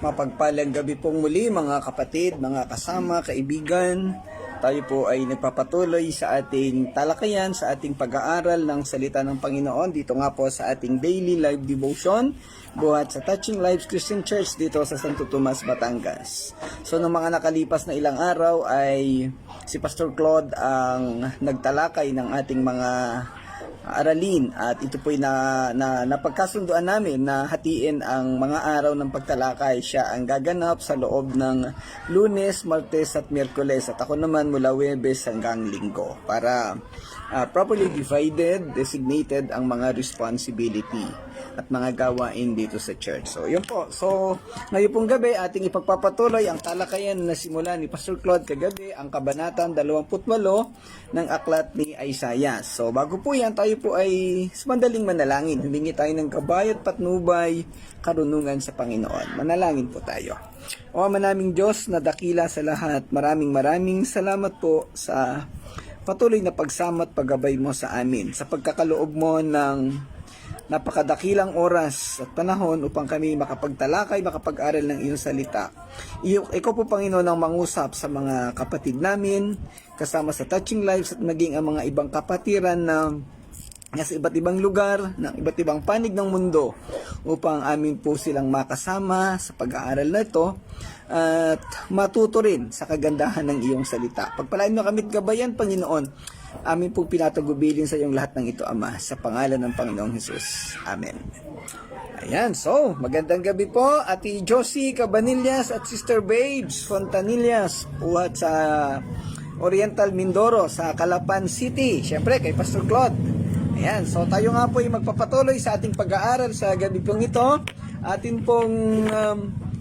Mapagpalang gabi pong muli mga kapatid, mga kasama, kaibigan. Tayo po ay nagpapatuloy sa ating talakayan, sa ating pag-aaral ng salita ng Panginoon dito nga po sa ating daily live devotion buhat sa Touching Lives Christian Church dito sa Santo Tomas, Batangas. So noong mga nakalipas na ilang araw ay si Pastor Claude ang nagtalakay ng ating mga aralin at ito po'y napagkasunduan namin na hatiin ang mga araw ng pagtalakay. Siya ang gaganap sa loob ng Lunes, Martes at Miyerkules at ako naman mula Huwebes hanggang Linggo para properly divided, designated ang mga responsibility at mga gawain dito sa church. So, yun po. So, ngayon pong gabi, ating ipagpapatuloy ang talakayan na simula ni Pastor Claude kagabi, ang kabanatang 28 ng aklat ni Isaiah. So, bago po yan, tayo po ay mandaling manalangin. Humingi tayo ng gabay at patnubay, karunungan sa Panginoon. Manalangin po tayo. O Ama naming Diyos na dakila sa lahat, maraming salamat po sa patuloy na pagsama at paggabay mo sa amin, sa pagkakaloob mo ng napakadakilang oras at panahon upang kami makapagtalakay, makapag-aral ng iyong salita. Ikaw po, Panginoon, ang mangusap sa mga kapatid namin, kasama sa Touching Lives at maging ang mga ibang kapatiran na nasa iba't ibang lugar, ng iba't ibang panig ng mundo upang amin po silang makasama sa pag-aaral na ito at matuto rin sa kagandahan ng iyong salita. Pagpalain mo kami at gabayan, Panginoon. Amin pong pinatagubilin sa iyong lahat ng ito, Ama, sa pangalan ng Panginoong Hesus. Amen. Ayan, so, magandang gabi po, Ate Josie Cabanillas at Sister Babes Fontanillas, buhat sa Oriental Mindoro, sa Calapan City. Siyempre, kay Pastor Claude. Ayan, so tayo nga po ay magpapatuloy sa ating pag-aaral sa gabi pong ito. Atin pong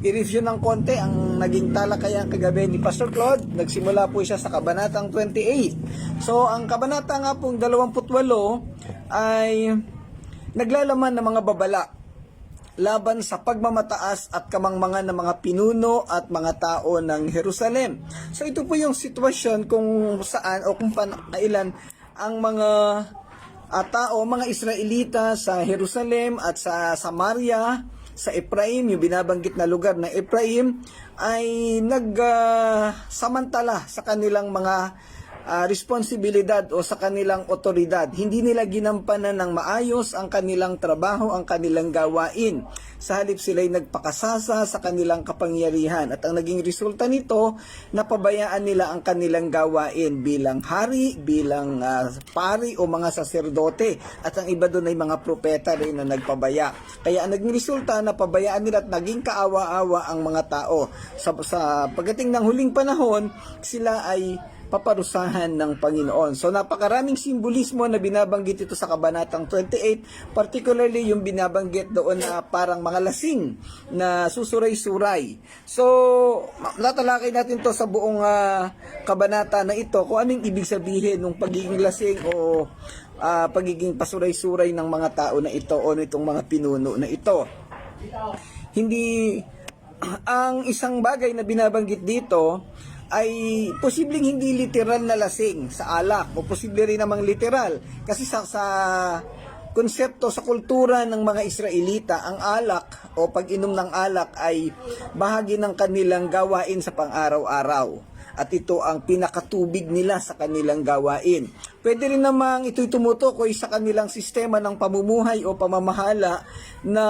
i-review ng konti ang naging talakayan kagabi ni Pastor Claude. Nagsimula po siya sa kabanatang 28. So, ang kabanata nga pong 28 ay naglalaman ng mga babala laban sa pagmamataas at kamangmangan ng mga pinuno at mga tao ng Jerusalem. So, ito po yung sitwasyon kung saan o kung kailan ang mga tao, mga Israelita sa Jerusalem at sa Samaria, sa Ephraim, yung binabanggit na lugar na Ephraim, ay nagsamantala sa kanilang mga responsibilidad o sa kanilang otoridad. Hindi nila ginampanan ng maayos ang kanilang trabaho, ang kanilang gawain. Sa halip sila'y nagpakasasa sa kanilang kapangyarihan. At ang naging resulta nito, napabayaan nila ang kanilang gawain bilang hari, bilang pari o mga saserdote. At ang iba doon ay mga propeta rin na nagpabaya. Kaya ang naging resulta, napabayaan nila at naging kaawa-awa ang mga tao. Sa pagdating ng huling panahon, sila ay paparusahan ng Panginoon. So napakaraming simbolismo na binabanggit ito sa kabanatang 28, particularly yung binabanggit doon na parang mga lasing na susuray-suray. So natalakay natin to sa buong kabanata na ito kung anong ibig sabihin ng pagiging lasing o pagiging pasuray-suray ng mga tao na ito o nitong mga pinuno na ito. Hindi ang isang bagay na binabanggit dito ay posibleng hindi literal na lasing sa alak o posible rin namang literal kasi sa konsepto, sa kultura ng mga Israelita, ang alak o pag-inom ng alak ay bahagi ng kanilang gawain sa pang-araw-araw at ito ang pinakatubig nila sa kanilang gawain. Pwede rin namang ito'y tumutukoy sa kanilang sistema ng pamumuhay o pamamahala na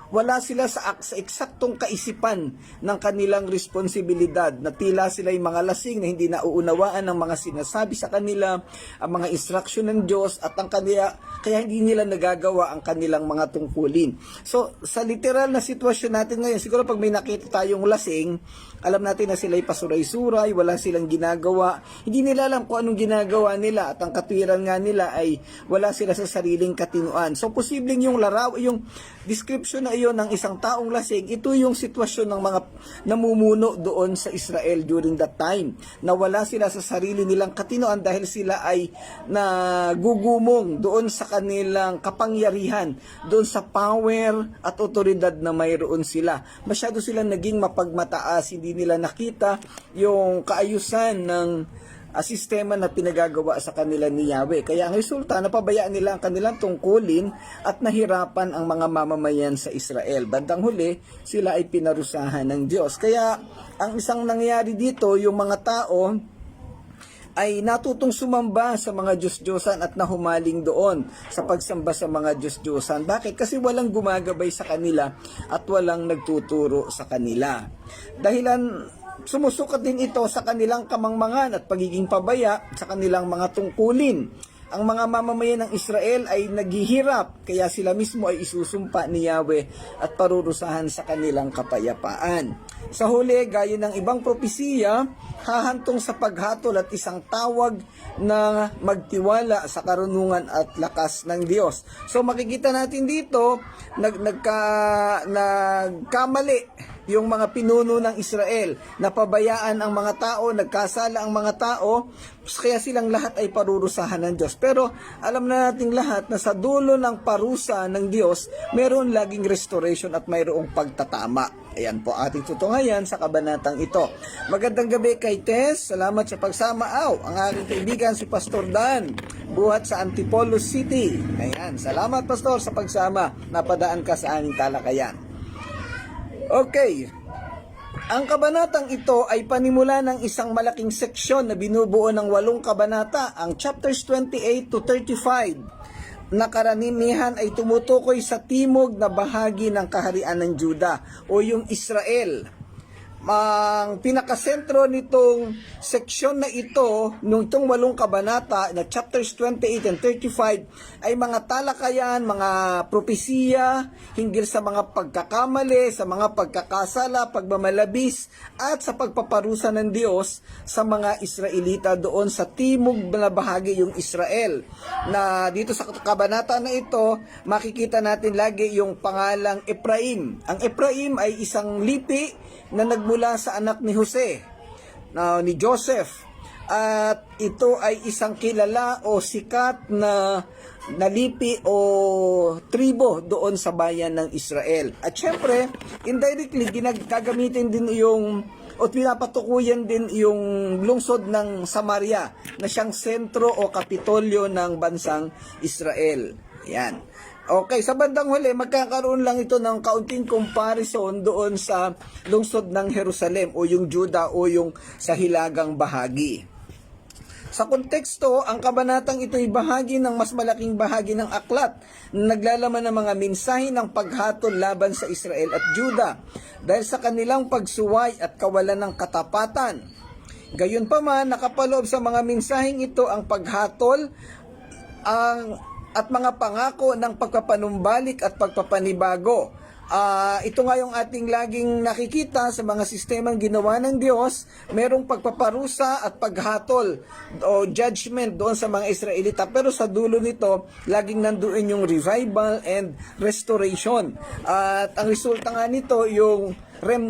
wala sila sa eksaktong kaisipan ng kanilang responsibilidad, na tila sila'y mga lasing na hindi nauunawaan ng mga sinasabi sa kanila, ang mga instruction ng Diyos at ang kaya hindi nila nagagawa ang kanilang mga tungkulin. So, sa literal na sitwasyon natin ngayon, siguro pag may nakita tayong lasing, alam natin na sila'y pasuray-suray, wala silang ginagawa, hindi nila alam kung anong ginagawa nila at ang katwiran nga nila ay wala sila sa sariling katinuan. So posibleng yung yung description na iyon ng isang taong lasing, ito yung sitwasyon ng mga namumuno doon sa Israel during that time, na wala sila sa sarili nilang katinuan dahil sila ay nagugumong doon sa kanilang kapangyarihan, doon sa power at otoridad na mayroon sila. Masyado silang naging mapagmataas, hindi nila nakita yung kaayusan ng sistema na pinagagawa sa kanila ni Yahweh. Kaya ang resulta, napabayaan nila ang kanilang tungkulin at nahirapan ang mga mamamayan sa Israel. Bandang huli, sila ay pinarusahan ng Diyos. Kaya ang isang nangyari dito, yung mga tao ay natutong sumamba sa mga Diyos-Diyosan at nahumaling doon sa pagsamba sa mga Diyos-Diyosan. Bakit? Kasi walang gumagabay sa kanila at walang nagtuturo sa kanila. Dahilan, sumusukat din ito sa kanilang kamangmangan at pagiging pabaya sa kanilang mga tungkulin. Ang mga mamamayan ng Israel ay naghihirap, kaya sila mismo ay isusumpa ni Yahweh at parurusahan sa kanilang kapayapaan. Sa huli, gaya ng ibang propesiya, hahantong sa paghatol at isang tawag na magtiwala sa karunungan at lakas ng Diyos. So makikita natin dito, nagkamali yung mga pinuno ng Israel, napabayaan ang mga tao, nagkasala ang mga tao, kaya silang lahat ay parurusahan ng Diyos. Pero alam na nating lahat na sa dulo ng parusa ng Diyos, meron laging restoration at mayroong pagtatama. Ayan po ating tutungayan sa kabanatang ito. Magandang gabi kay Tess. Salamat sa pagsama. Ang aking kaibigan si Pastor Dan, buhat sa Antipolo City. Ayan, salamat Pastor sa pagsama. Napadaan ka sa aming talakayan. Okay. Ang kabanatang ito ay panimula ng isang malaking seksyon na binubuo ng 8 kabanata, ang chapters 28 to 35. Na karamihan ay tumutukoy sa timog na bahagi ng kaharian ng Juda o yung Israel. Ang pinakasentro nitong seksyon na ito, nung itong 8 kabanata na chapters 28 and 35 ay mga talakayan, mga propesiya hinggil sa mga pagkakamali, sa mga pagkakasala, pagmamalabis at sa pagpaparusa ng Diyos sa mga Israelita doon sa timog na bahagi yung Israel. Na dito sa kabanata na ito, makikita natin lagi yung pangalang Ephraim. Ang Ephraim ay isang lipi na nagmula sa anak ni Jose, ni Joseph. At ito ay isang kilala o sikat na nalipi o tribo doon sa bayan ng Israel. At syempre, indirectly, gagamitin din yung o pinapatukuyan din yung lungsod ng Samaria na siyang sentro o kapitolyo ng bansang Israel. Yan. Okay, sa bandang huli, magkakaroon lang ito ng kaunting comparison doon sa lungsod ng Jerusalem o yung Juda o yung sa hilagang bahagi. Sa konteksto, ang kabanatang ito ay bahagi ng mas malaking bahagi ng aklat na naglalaman ng mga mensahe ng paghatol laban sa Israel at Juda dahil sa kanilang pagsuway at kawalan ng katapatan. Gayunpaman, nakapaloob sa mga mensaheng ito ang paghatol at mga pangako ng pagpapanumbalik at pagpapanibago. Ito nga yung ating laging nakikita sa mga sistemang ginawa ng Diyos, merong pagpaparusa at paghatol o judgment doon sa mga Israelita. Pero sa dulo nito, laging nandoon yung revival and restoration. At ang resulta nga nito, yung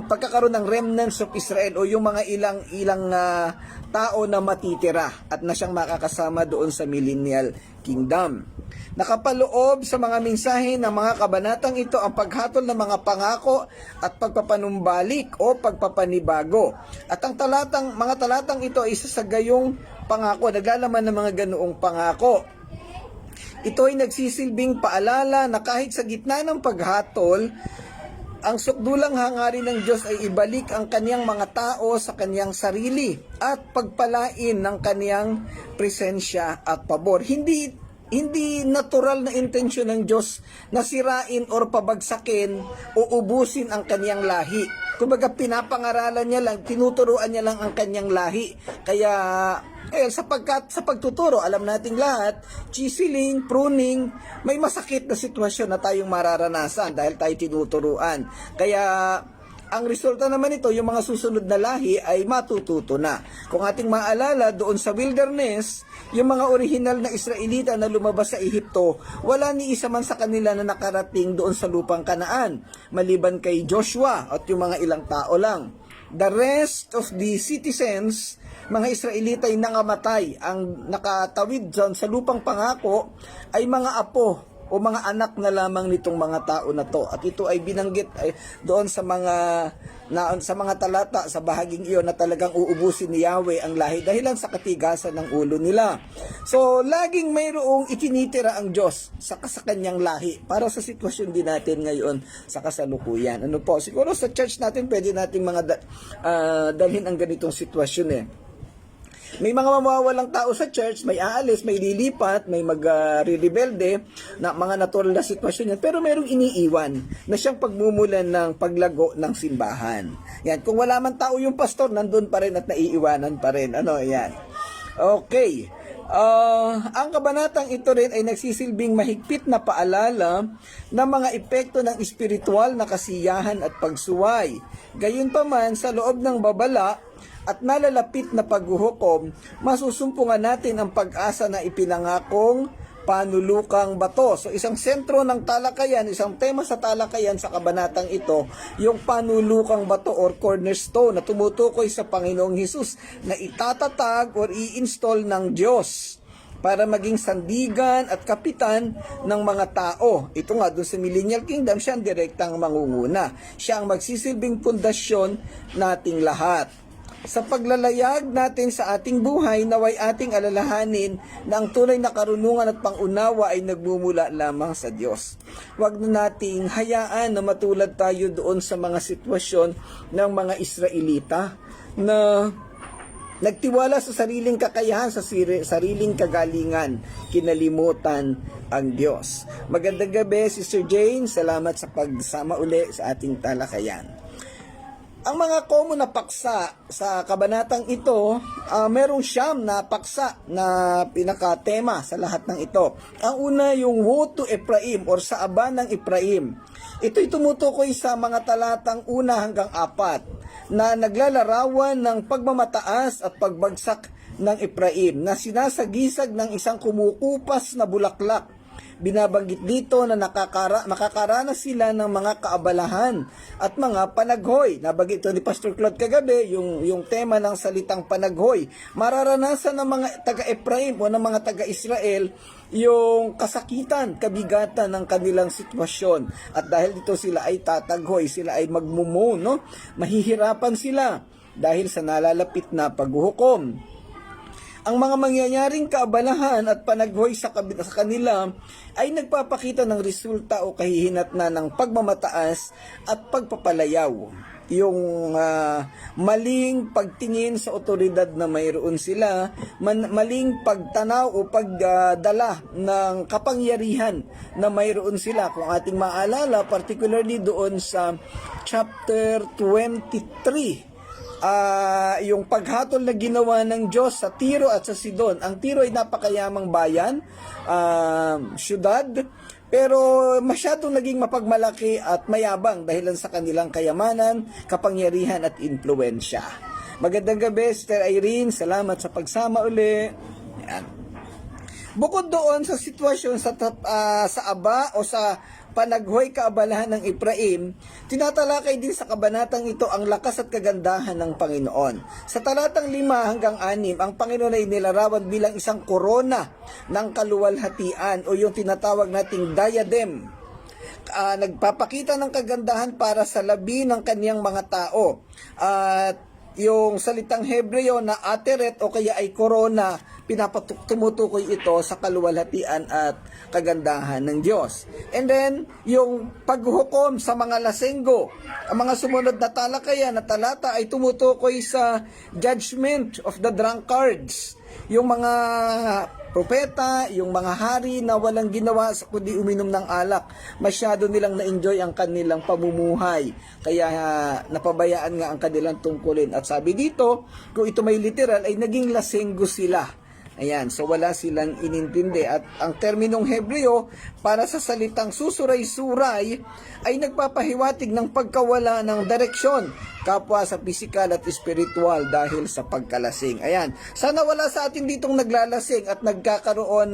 pagkakaroon ng remnants of Israel o yung mga ilang tao na matitira at na siyang makakasama doon sa millennial kingdom. Nakapaloob sa mga mensahe ng mga kabanatang ito ang paghatol ng mga pangako at pagpapanumbalik o pagpapanibago. At ang mga talatang ito ay isa sa gayong pangako, naglalaman ng mga ganoong pangako. Ito ay nagsisilbing paalala na kahit sa gitna ng paghatol, ang sukdulang hangarin ng Diyos ay ibalik ang kaniyang mga tao sa kaniyang sarili at pagpalain ng kaniyang presensya at pabor. Hindi natural na intensyon ng Diyos na sirain or pabagsakin o ubusin ang kaniyang lahi. Kumbaga pinapangaralan niya lang, tinuturuan niya lang ang kaniyang lahi. Kaya sapagkat sa pagtuturo, alam nating lahat, chiseling, pruning, may masakit na sitwasyon na tayong mararanasan dahil tayo tinuturuan. Kaya ang resulta naman ito, yung mga susunod na lahi ay matututo na. Kung ating maalala, doon sa wilderness, yung mga orihinal na Israelita na lumabas sa Ehipto, wala ni isa man sa kanila na nakarating doon sa lupang Kanaan, maliban kay Joshua at yung mga ilang tao lang. The rest of the citizens, mga Israelita ay nangamatay. Ang nakatawid dyan sa lupang pangako ay mga apo o mga anak na lamang nitong mga tao na to. At ito ay binanggit doon sa mga talata sa bahaging iyon na talagang uubusin ni Yahweh ang lahi dahilan sa katigasan ng ulo nila. So, laging mayroong itinitira ang Diyos sa kanyang lahi para sa sitwasyon din natin ngayon sa kasalukuyan. Ano po? Siguro sa church natin pwede nating dalhin ang ganitong sitwasyon May mga mawawalang tao sa church, may aalis, may lilipat, may mag-rebelde na mga natural na sitwasyon yan. Pero merong iniiwan na siyang pagmumulan ng paglago ng simbahan. Yan. Kung wala man tao yung pastor, nandun pa rin at naiiwanan pa rin. Ano, yan. Okay. Ang kabanatang ito rin ay nagsisilbing mahigpit na paalala ng mga epekto ng espiritual na kasiyahan at pagsuway. Gayunpaman, sa loob ng babala at nalalapit na paghuhukom, masusumpungan natin ang pag-asa na ipinangakong panulukang bato. So isang sentro ng talakayan, isang tema sa talakayan sa kabanatang ito, yung panulukang bato or cornerstone na tumutukoy sa Panginoong Hesus na itatatag or i-install ng Diyos para maging sandigan at kapitan ng mga tao. Ito nga, doon sa Millennial Kingdom, siya ang direktang mangunguna. Siya ang magsisilbing pundasyon nating lahat. Sa paglalayag natin sa ating buhay, naway ating alalahanin na ang tunay na karunungan at pangunawa ay nagmumula lamang sa Diyos. Huwag na nating hayaan na matulad tayo doon sa mga sitwasyon ng mga Israelita na nagtiwala sa sariling kakayahan, sa sariling kagalingan, kinalimutan ang Diyos. Magandang gabi, Sister Jane. Salamat sa pagsama uli sa ating talakayan. Ang mga common na paksa sa kabanatang ito, merong siyam na paksa na pinakatema sa lahat ng ito. Ang una, yung woe to Ephraim or sa aba ng Ephraim. Ito'y tumutukoy sa mga talatang 1 hanggang 4 na naglalarawan ng pagmamataas at pagbagsak ng Ephraim na sinasagisag ng isang kumukupas na bulaklak. Binabanggit dito na makakaranas sila ng mga kaabalahan at mga panaghoy. Nabanggit ito ni Pastor Claude kagabi, yung tema ng salitang panaghoy. Mararanasan ng mga taga-Ephraim o ng mga taga-Israel yung kasakitan, kabigatan ng kanilang sitwasyon. At dahil dito sila ay tataghoy, sila ay magmumo, no? Mahihirapan sila dahil sa nalalapit na paghuhukom. Ang mga mangyayaring kaabalahan at panaghoy sa kanila ay nagpapakita ng resulta o kahihinatnan ng pagmamataas at pagpapalayaw. Yung maling pagtingin sa otoridad na mayroon sila, maling pagtanaw o pagdala ng kapangyarihan na mayroon sila. Kung ating maalala, particularly doon sa chapter 23, yung paghatol na ginawa ng Diyos sa Tiro at sa Sidon. Ang Tiro ay napakayamang bayan, syudad, pero masyadong naging mapagmalaki at mayabang dahilan sa kanilang kayamanan, kapangyarihan at impluensya. Magandang gabi, Sister Irene. Salamat sa pagsama uli. Yan. Bukod doon sa sitwasyon sa aba o sa panaghoy kaabalahan ng Ephraim, tinatalakay din sa kabanatang ito ang lakas at kagandahan ng Panginoon. Sa talatang 5 hanggang 6, ang Panginoon ay nilarawan bilang isang korona ng kaluwalhatian o yung tinatawag nating diadem. Nagpapakita ng kagandahan para sa labi ng kaniyang mga tao. At yung salitang Hebreo na ateret o kaya ay korona, tumutukoy ito sa kaluwalhatian at kagandahan ng Diyos. And then, yung paghuhukom sa mga lasenggo, ang mga sumunod na talakayan na talata ay tumutukoy sa judgment of the drunkards. Yung mga propeta, yung mga hari na walang ginawa kundi uminom ng alak, masyado nilang na-enjoy ang kanilang pamumuhay. Kaya napabayaan nga ang kanilang tungkulin. At sabi dito, kung ito may literal, ay naging lasenggo sila. Ayan, so wala silang inintindi. At ang terminong Hebreo para sa salitang susuray-suray ay nagpapahiwatig ng pagkawala ng direksyon kapwa sa pisikal at espiritual dahil sa pagkalasing. Ayan, sana wala sa atin ditong naglalasing at nagkakaroon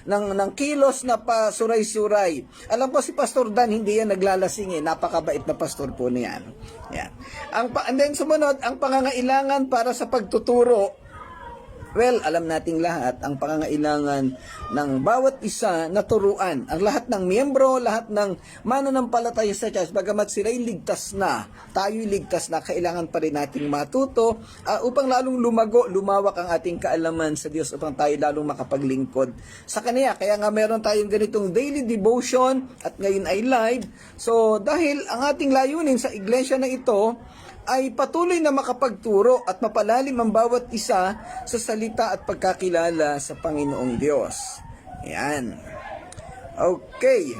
ng kilos na pasuray-suray. Alam ko si Pastor Dan hindi yan naglalasing napakabait na pastor po niyan. Ayan. And then sumunod, ang pangangailangan para sa pagtuturo Well, alam nating lahat ang pangangailangan ng bawat isa na turuan. Ang lahat ng miyembro, lahat ng mananampalataya sa church, bagamat sila'y ligtas na, tayo'y ligtas na, kailangan pa rin nating matuto upang lalong lumawak ang ating kaalaman sa Diyos, upang tayo lalong makapaglingkod sa Kanya. Kaya nga meron tayong ganitong daily devotion at ngayon ay live. So dahil ang ating layunin sa iglesia na ito ay patuloy na makapagturo at mapalalim ang bawat isa sa salita at pagkakilala sa Panginoong Diyos. Ayan. Okay.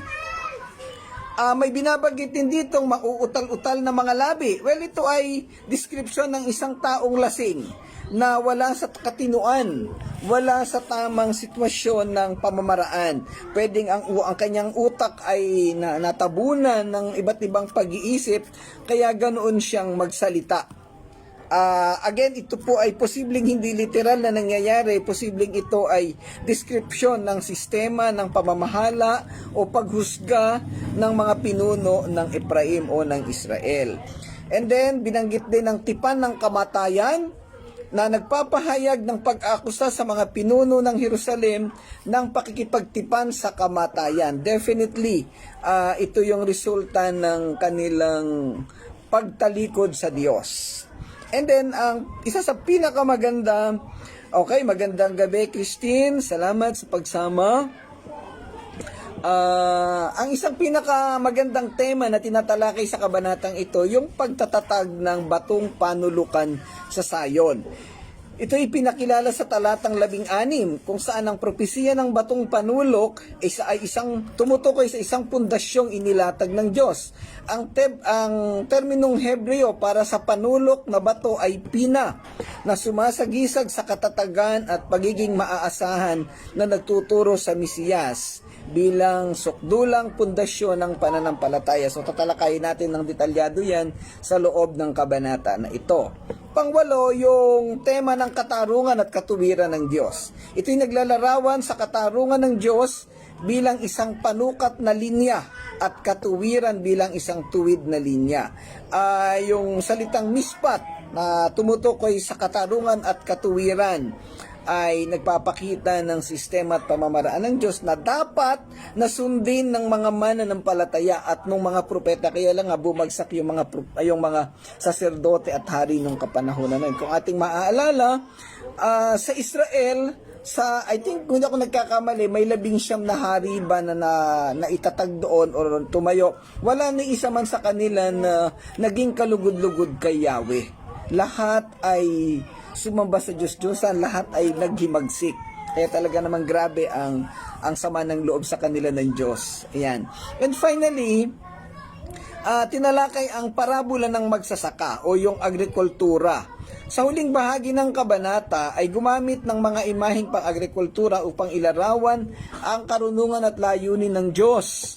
May binabanggit din ditong mauutal-utal na mga labi. Well, ito ay description ng isang taong lasing na wala sa katinuan, wala sa tamang sitwasyon ng pamamaraan. Pwedeng ang kanyang utak ay natabunan ng iba't ibang pag-iisip, kaya ganoon siyang magsalita. Again, ito po ay posibleng hindi literal na nangyayari, posibleng ito ay description ng sistema ng pamamahala o paghusga ng mga pinuno ng Ephraim o ng Israel. And then, binanggit din ang tipan ng kamatayan na nagpapahayag ng pag-akusa sa mga pinuno ng Jerusalem ng pakikipagtipan sa kamatayan. Definitely, ito yung resulta ng kanilang pagtalikod sa Diyos. And then, ang isa sa pinakamaganda, magandang gabi, Christine. Salamat sa pagsama. Ang isang pinakamagandang tema na tinatalakay sa kabanatang ito, yung pagtatatag ng batong panulukan sa Sayon. Ito ay pinakilala sa talatang 16, kung saan ang propesiya ng batong panulok ay tumutukoy sa isang pundasyong inilatag ng Diyos. Ang terminong Hebreo para sa panulok na bato ay pina, na sumasagisag sa katatagan at pagiging maaasahan na nagtuturo sa Mesiyas bilang sukdulang pundasyon ng pananampalataya. So tatalakayin natin ng detalyado yan sa loob ng kabanata na ito. Pangwalo, yung tema ng katarungan at katuwiran ng Diyos. Ito'y naglalarawan sa katarungan ng Diyos bilang isang panukat na linya at katuwiran bilang isang tuwid na linya. Yung salitang mispat na tumutukoy sa katarungan at katuwiran ay nagpapakita ng sistema at pamamaraan ng Diyos na dapat nasundin ng mga mananampalataya at ng mga propeta. Kaya lang bumagsak yung mga saserdote at hari nung kapanahonan na yun. Kung ating maaalala, sa Israel, I think kung ako nagkakamali, may 19 na hari ba na itatag doon o tumayo. Wala ni isa man sa kanila na naging kalugod-lugod kay Yahweh. Lahat ay sumamba sa Diyos-Diyosan, lahat ay naghimagsik. Kaya talaga namang grabe ang sama ng loob sa kanila ng Diyos. Ayan. And finally, tinalakay ang parabola ng magsasaka o yung agrikultura. Sa huling bahagi ng kabanata ay gumamit ng mga imaheng pang-agrikultura upang ilarawan ang karunungan at layunin ng Diyos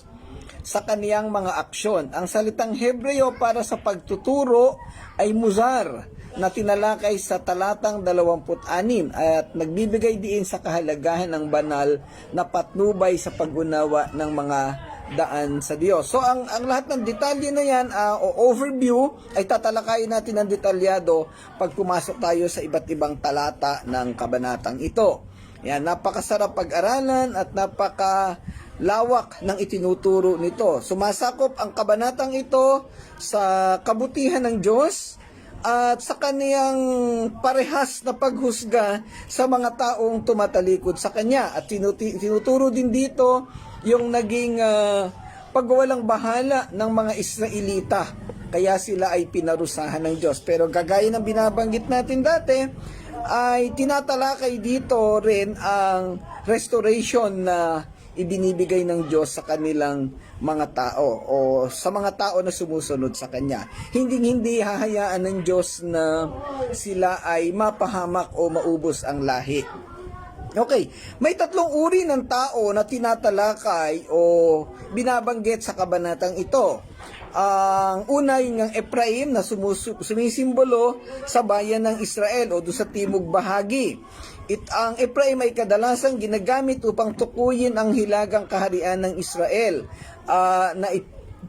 sa kaniyang mga aksyon. Ang salitang Hebreo para sa pagtuturo ay muzar, na tinalakay sa talatang 26 at nagbibigay diin sa kahalagahan ng banal na patnubay sa pag-unawa ng mga daan sa Diyos. So ang lahat ng detalye na yan o overview ay tatalakayin natin ng detalyado pag pumasok tayo sa iba't ibang talata ng kabanatang ito. Yan, napakasarap pag-aralan at napakalawak ng itinuturo nito. Sumasakop ang kabanatang ito sa kabutihan ng Diyos at sa kaniyang parehas na paghusga sa mga taong tumatalikod sa Kanya. At tinuturo din dito yung naging pagwawalang bahala ng mga Israelita. Kaya sila ay pinarusahan ng Diyos. Pero gagaya ng binabanggit natin dati, ay tinatalakay dito rin ang restoration na ibinibigay ng Diyos sa kanilang mga tao o sa mga tao na sumusunod sa Kanya. Hindi hahayaan ng Diyos na sila ay mapahamak o maubos ang lahi. Okay, may 3 uri ng tao na tinatalakay o binabanggit sa kabanatang ito. Ang una yung Ephraim na sumisimbolo sa bayan ng Israel o doon sa timog bahagi. Ang Ephraim ay kadalasang ginagamit upang tukuyin ang hilagang kaharian ng Israel na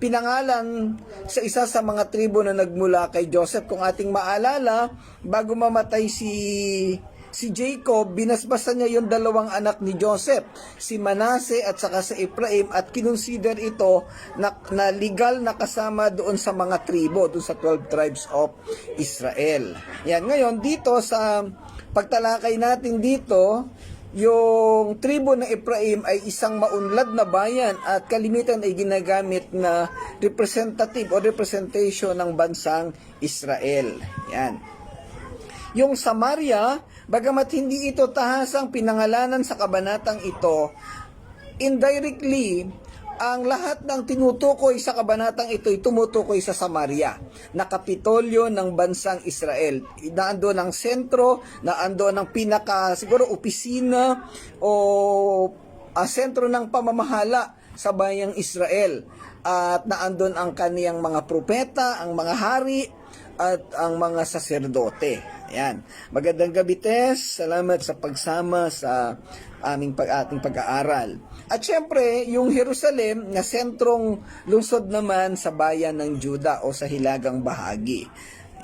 pinangalan sa isa sa mga tribo na nagmula kay Joseph. Kung ating maalala, bago mamatay si si Jacob, binasbasan niya yung dalawang anak ni Joseph, si Manase at saka si Ephraim, at kinonsider ito na legal na kasama doon sa mga tribo, doon sa 12 tribes of Israel. Yan, ngayon dito sa pagtalakay natin dito, yung tribo ng Ephraim ay isang maunlad na bayan at kalimitan ay ginagamit na representative o representation ng bansang Israel. Yan. Yung Samaria, bagamat hindi ito tahasang pinangalanan sa kabanatang ito, indirectly, ang lahat ng tinutukoy sa kabanatang ito ay tumutukoy sa Samaria, na kapitolyo ng bansang Israel. Naandun ang sentro, naandun ang siguro opisina o sentro ng pamamahala sa bayang Israel. At naandun ang kaniyang mga propeta, ang mga hari, at ang mga saserdote. Ayan. Magandang gabi, Tess. Salamat sa pagsama sa ating pag-aaral. At syempre, yung Jerusalem na sentrong lungsod naman sa bayan ng Juda o sa hilagang bahagi.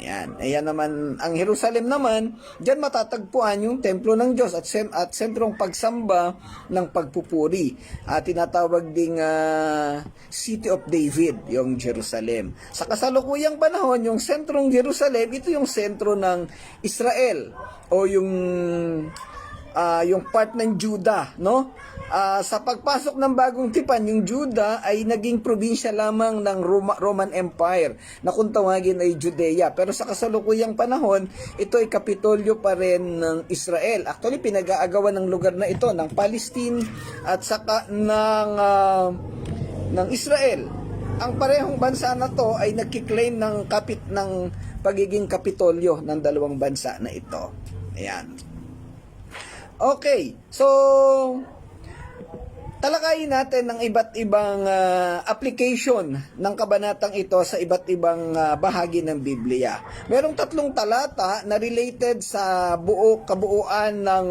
Ayan. Ayan naman, ang Jerusalem naman, diyan matatagpuan yung templo ng Diyos at sentrong pagsamba ng pagpupuri. Tinatawag ding City of David, yung Jerusalem. Sa kasalukuyang panahon, yung sentrong Jerusalem, ito yung sentro ng Israel o yung part ng Juda, no? Sa pagpasok ng bagong tipan, yung Juda ay naging probinsya lamang ng Roman Empire na kung tawagin ay Judea. Pero sa kasalukuyang panahon, ito ay kapitolyo pa rin ng Israel. Actually, pinag-aagawan ng lugar na ito ng Palestine at saka ng Israel. Ang parehong bansa na to ay nagkiklaim ng pagiging kapitolyo ng dalawang bansa na ito. Ayan. Okay, so talakayin natin ng iba't ibang application ng kabanatang ito sa iba't ibang bahagi ng Biblia. Merong 3 talata na related sa kabuuan ng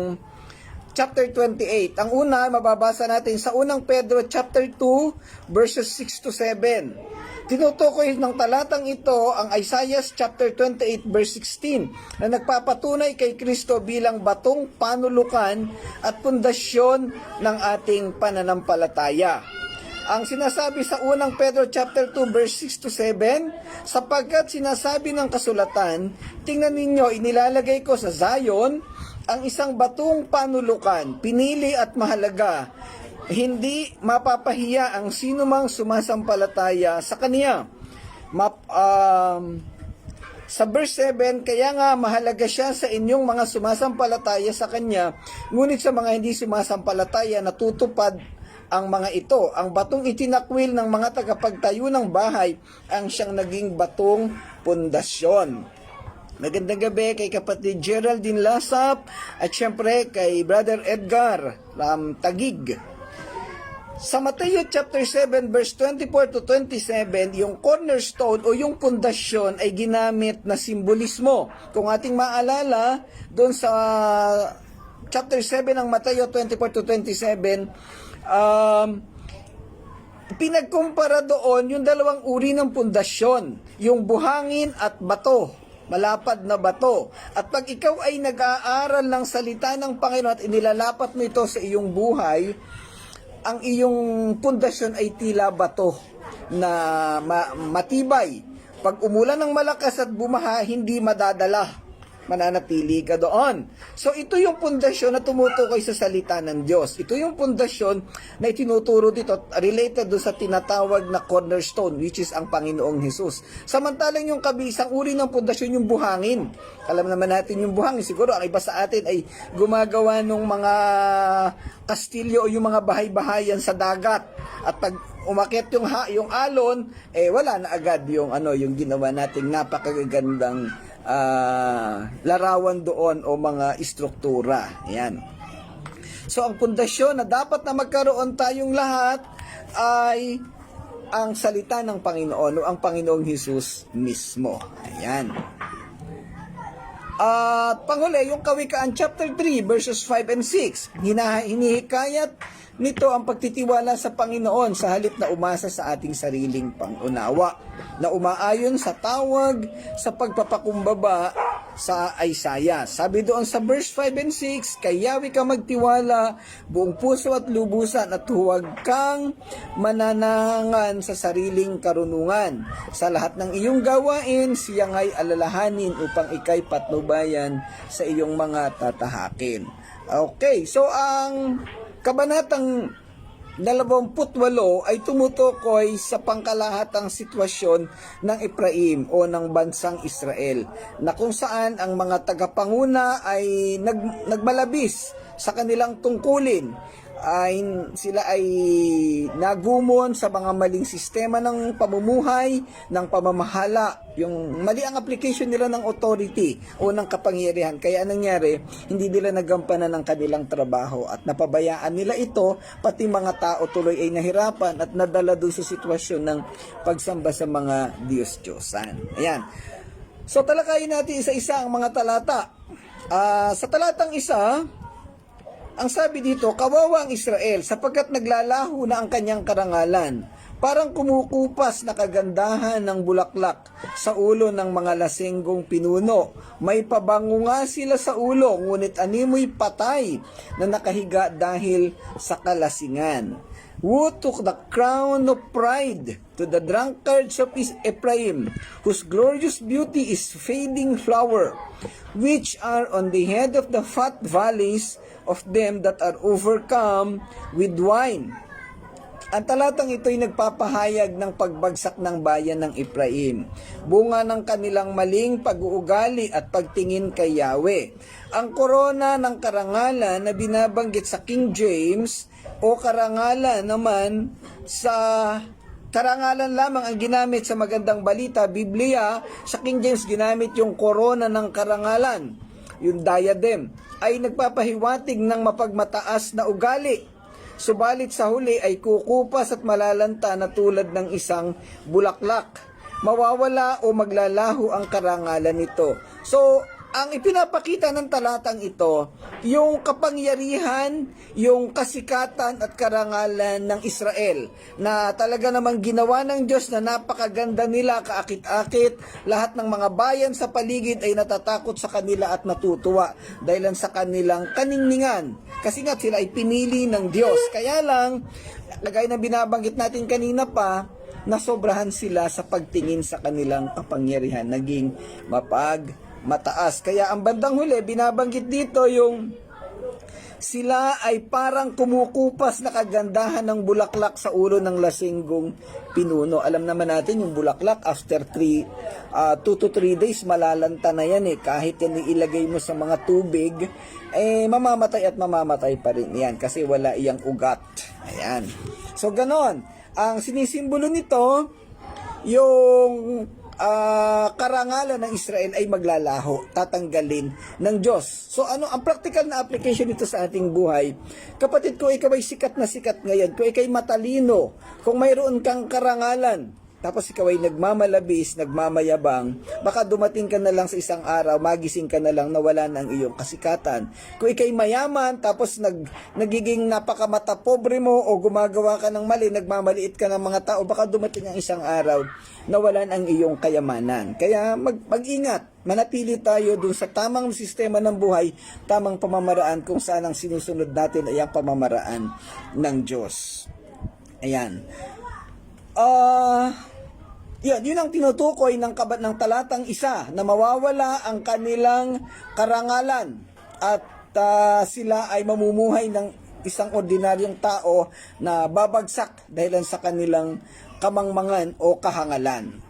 chapter 28. Ang una, mababasa natin sa unang Pedro chapter 2 verses 6 to 7. Tinutukoy ng talatang ito ang Isaiah chapter 28 verse 16 na nagpapatunay kay Kristo bilang batong panulukan at pundasyon ng ating pananampalataya. Ang sinasabi sa unang Pedro chapter 2 verse 6 to 7, sapagkat sinasabi ng kasulatan, tingnan ninyo, inilalagay ko sa Zion ang isang batong panulukan, pinili at mahalaga. Hindi mapapahiya ang sinumang sumasampalataya sa kaniya. Sa verse 7, kaya nga mahalaga siya sa inyong mga sumasampalataya sa kanya, ngunit sa mga hindi sumasampalataya natutupad ang mga ito. Ang batong itinakwil ng mga tagapagtayo ng bahay ang siyang naging batong pundasyon. Magandang gabi kay kapatid Geraldine Lasap at syempre kay Brother Edgar Tagig. Sa Mateo chapter 7 verse 24 to 27, yung cornerstone o yung pundasyon ay ginamit na simbolismo. Kung ating maalala, doon sa chapter 7 ng Mateo 24 to 27, pinagkumpara doon yung dalawang uri ng pundasyon, yung buhangin at bato, malapad na bato. At pag ikaw ay nag-aaral ng salita ng Panginoon at inilalapat mo ito sa iyong buhay, ang iyong pundasyon ay tila bato na matibay. Pag umulan ng malakas at bumaha, hindi madadala. Mananatili ka doon. So ito yung pundasyon na tumutukoy sa salita ng Diyos. Ito yung pundasyon na itinuturo dito related do sa tinatawag na cornerstone, which is ang Panginoong Hesus. Samantalang yung isang uri ng pundasyon yung buhangin. Alam naman natin yung buhangin. Siguro ang iba sa atin ay gumagawa ng mga kastilyo o yung mga bahay-bahayan sa dagat. At pag umakyat yung alon, wala na agad yung yung ginawa nating napakagandang larawan doon o mga istruktura. Ayan. So ang pundasyon na dapat na magkaroon tayong lahat ay ang salita ng Panginoon o ang Panginoong Hesus mismo. Ayan. At panghuli, yung Kawikaan chapter 3 verses 5 and 6. Hinihikayat nito ang pagtitiwala sa Panginoon sa halip na umasa sa ating sariling pangunawa, na umaayon sa tawag sa pagpapakumbaba sa Isaiah. Sabi doon sa verse 5 and 6, kay Yahweh ka magtiwala, buong puso at lubusan, at huwag kang mananangan sa sariling karunungan. Sa lahat ng iyong gawain, siya nga'y alalahanin upang ikay patnubayan sa iyong mga tatahakin. Okay, so ang kabanatang 28 ay tumutukoy sa pangkalahatang sitwasyon ng Ephraim o ng bansang Israel, na kung saan ang mga tagapanguna ay nagmalabis sa kanilang tungkulin. Sila ay nagumon sa mga maling sistema ng pamumuhay, ng pamamahala, yung mali ang application nila ng authority o ng kapangyarihan. Kaya nangyari, hindi nila nagampanan ng kanilang trabaho at napabayaan nila ito, pati mga tao tuloy ay nahirapan at nadala doon sa sitwasyon ng pagsamba sa mga Diyos-Diyosan. Ayan. So talakayin natin isa-isa ang mga talata. Sa talatang isa, ang sabi dito, kawawa ang Israel sapagkat naglalaho na ang kanyang karangalan. Parang kumukupas na kagandahan ng bulaklak sa ulo ng mga lasenggong pinuno. May pabango nga sila sa ulo, ngunit animoy patay na nakahiga dahil sa kalasingan. Who took the crown of pride to the drunkards of Ephraim, whose glorious beauty is fading flower, which are on the head of the fat valleys of them that are overcome with wine. Ang talatang ito ay nagpapahayag ng pagbagsak ng bayan ng Ephraim, bunga ng kanilang maling pag-uugali at pagtingin kay Yahweh. Ang korona ng karangalan na binabanggit sa King James o karangalan naman sa karangalan lamang ang ginamit sa Magandang Balita, Biblia. Sa King James ginamit yung korona ng karangalan, yung diadem, ay nagpapahiwatig ng mapagmataas na ugali. Subalit sa huli ay kukupas at malalanta na tulad ng isang bulaklak. Mawawala o maglalaho ang karangalan nito. So, ang ipinapakita ng talatang ito, yung kapangyarihan, yung kasikatan at karangalan ng Israel, na talaga namang ginawa ng Diyos na napakaganda nila, kaakit-akit. Lahat ng mga bayan sa paligid ay natatakot sa kanila at natutuwa dahil sa kanilang kaningningan. Kasi nga sila ay pinili ng Diyos. Kaya lang, lagay na binabanggit natin kanina pa, nasobrahan sila sa pagtingin sa kanilang kapangyarihan, naging mataas. Kaya ang bandang huli, binabanggit dito yung sila ay parang kumukupas na kagandahan ng bulaklak sa ulo ng lasenggong pinuno. Alam naman natin yung bulaklak, after 2 to 3 days, malalanta na yan eh. Kahit yan ilagay mo sa mga tubig, mamamatay at mamamatay pa rin yan kasi wala iyang ugat. Ayan. So, ganon. Ang sinisimbolo nito, yung karangalan ng Israel ay maglalaho, tatanggalin ng Diyos. So ano ang practical na application nito sa ating buhay? Kapatid ko, ikaw ay sikat na sikat ngayon, kung ikaw ay matalino, kung mayroon kang karangalan, tapos ikaw ay nagmamalabis, nagmamayabang, baka dumating ka na lang sa isang araw, magising ka na lang na wala na ang iyong kasikatan. Kung ikay mayaman, tapos nagiging napakamata pobre mo o gumagawa ka ng mali, nagmamaliit ka ng mga tao, baka dumating ang isang araw na wala ang iyong kayamanan. Kaya mag-ingat, manatili tayo dun sa tamang sistema ng buhay, tamang pamamaraan kung saan ang sinusunod natin ay ang pamamaraan ng Diyos. Ayan. Yun ang tinutukoy ng talatang isa, na mawawala ang kanilang karangalan at sila ay mamumuhay ng isang ordinaryong tao na babagsak dahil sa kanilang kamangmangan o kahangalan.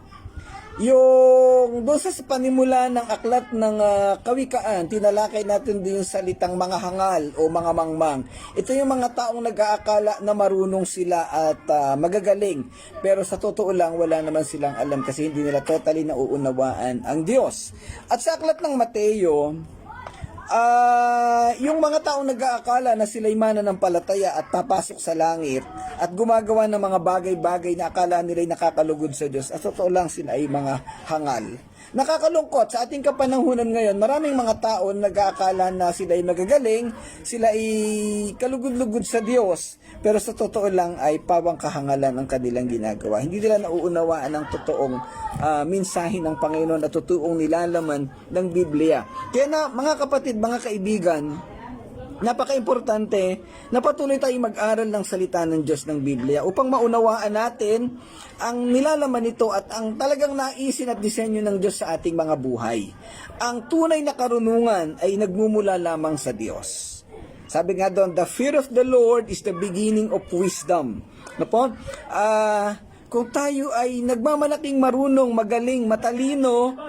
Yung doon sa panimula ng aklat ng Kawikaan, tinalakay natin din yung salitang mga hangal o mga mangmang. Ito yung mga taong nag-aakala na marunong sila at magagaling. Pero sa totoo lang, wala naman silang alam kasi hindi nila totally nauunawaan ang Diyos. At sa aklat ng Mateo, yung mga taong nag-aakala na sila'y mananampalataya at papasok sa langit at gumagawa ng mga bagay-bagay na akala nila'y nakakalugod sa Diyos, at totoo lang sila ay mga hangal. Nakakalungkot sa ating kapanahunan ngayon, maraming mga tao nag-aakala na sila ay magagaling, sila ay kalugod-lugod sa Diyos, pero sa totoo lang ay pawang kahangalan ang kanilang ginagawa. Hindi nila nauunawaan ang totoong mensahe ng Panginoon at totoong nilalaman ng Biblia. Kaya na, mga kapatid, mga kaibigan, napaka-importante na patuloy tayong mag-aral ng salita ng Diyos ng Biblia upang maunawaan natin ang nilalaman nito at ang talagang naisin at disenyo ng Diyos sa ating mga buhay. Ang tunay na karunungan ay nagmumula lamang sa Diyos. Sabi nga doon, the fear of the Lord is the beginning of wisdom. Napon? Kung tayo ay nagmamalaking marunong, magaling, matalino,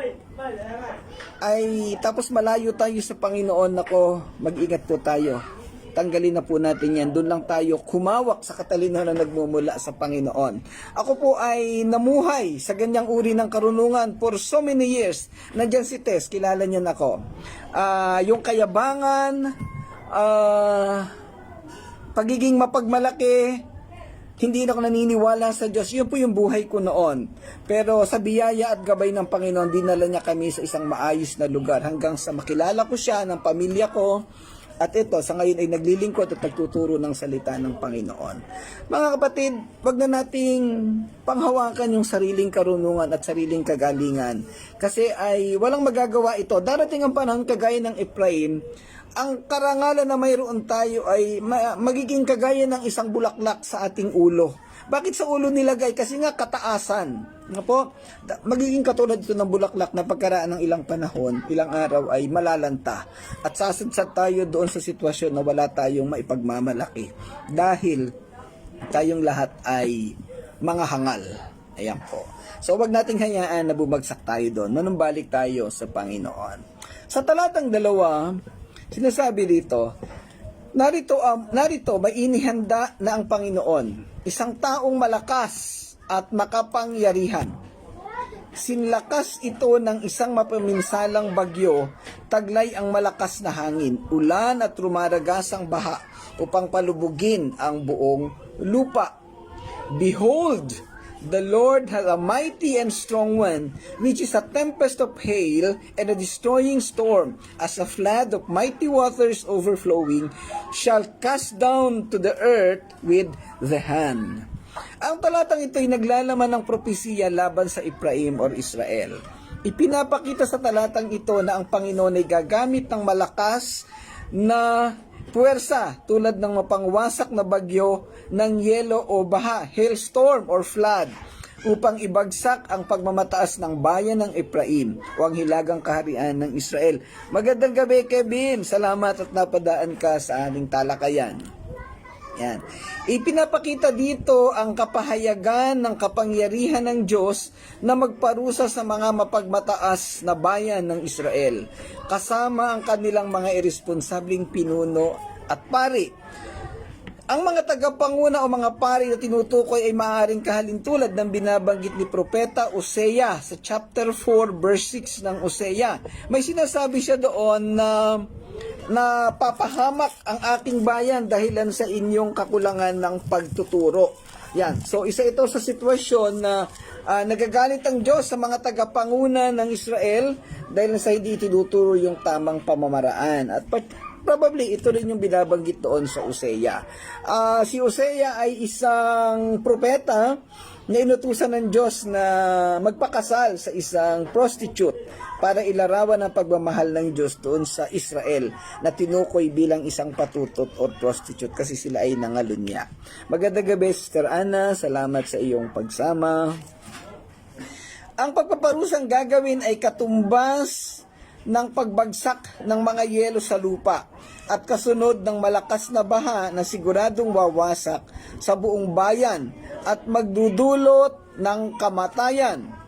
ay tapos malayo tayo sa Panginoon, nako, mag-ingat po tayo. Tanggalin na po natin yan. Doon lang tayo kumawak sa katalinahan na nagmumula sa Panginoon. Ako po ay namuhay sa ganyang uri ng karunungan for so many years. Nandiyan si Tess, kilala niya na ako. Yung kayabangan, pagiging mapagmalaki, hindi na ako naniniwala sa Diyos. Yun po yung buhay ko noon. Pero sa biyaya at gabay ng Panginoon, dinala niya kami sa isang maayos na lugar hanggang sa makilala ko siya, ng pamilya ko. At ito, sa ngayon ay naglilingkod at nagtuturo ng salita ng Panginoon. Mga kapatid, wag na nating panghawakan yung sariling karunungan at sariling kagalingan. Kasi ay walang magagawa ito. Darating ang panahon kagaya ng Ephraim, ang karangalan na mayroon tayo ay magiging kagaya ng isang bulaklak sa ating ulo. Bakit sa ulo nilagay? Kasi nga kataasan. Nga po, magiging katulad ito ng bulaklak na pagkaraan ng ilang panahon, ilang araw ay malalanta. At sasadsad tayo doon sa sitwasyon na wala tayong maipagmamalaki. Dahil tayong lahat ay mga hangal. Ayan po. So wag nating hayaan na bumagsak tayo doon. Manumbalik tayo sa Panginoon. Sa talatang 2, sinasabi dito, narito may inihanda na ang Panginoon, isang taong malakas at makapangyarihan. Sinlakas ito ng isang mapaminsalang bagyo, taglay ang malakas na hangin, ulan at rumaragasang baha upang palubugin ang buong lupa. Behold, the Lord has a mighty and strong one, which is a tempest of hail and a destroying storm, as a flood of mighty waters overflowing, shall cast down to the earth with the hand. Ang talatang ito ay naglalaman ng propesiya laban sa Ephraim or Israel. Ipinapakita sa talatang ito na ang Panginoon ay gagamit ng malakas na puwersa tulad ng mapangwasak na bagyo ng yelo o baha, hailstorm or flood, upang ibagsak ang pagmamataas ng bayan ng Ephraim o ang hilagang kaharian ng Israel. Magandang gabi, Kevin. Salamat at napadaan ka sa aming talakayan. Yan. Ipinapakita dito ang kapahayagan ng kapangyarihan ng Diyos na magparusa sa mga mapagmataas na bayan ng Israel, kasama ang kanilang mga irresponsabling pinuno at pari. Ang mga tagapanguna o mga pari na tinutukoy ay maaaring kahalintulad ng binabanggit ni Propeta Hosea sa chapter 4 verse 6 ng Hosea. May sinasabi siya doon na papahamak ang aking bayan dahilan sa inyong kakulangan ng pagtuturo. Yan. So isa ito sa sitwasyon na nagagalit ang Diyos sa mga tagapanguna ng Israel dahil sa hindi tinuturo yung tamang pamamaraan. At probably ito rin yung binabanggit doon sa Hosea. Si Hosea ay isang propeta na inutusan ng Diyos na magpakasal sa isang prostitute para ilarawan ang pagmamahal ng Diyos doon sa Israel na tinukoy bilang isang patutot o prostitute kasi sila ay nangalunya. Magandang gabi, Sister Ana. Salamat sa iyong pagsama. Ang pagpaparusang gagawin ay katumbas ng pagbagsak ng mga yelo sa lupa at kasunod ng malakas na baha na siguradong wawasak sa buong bayan at magdudulot ng kamatayan.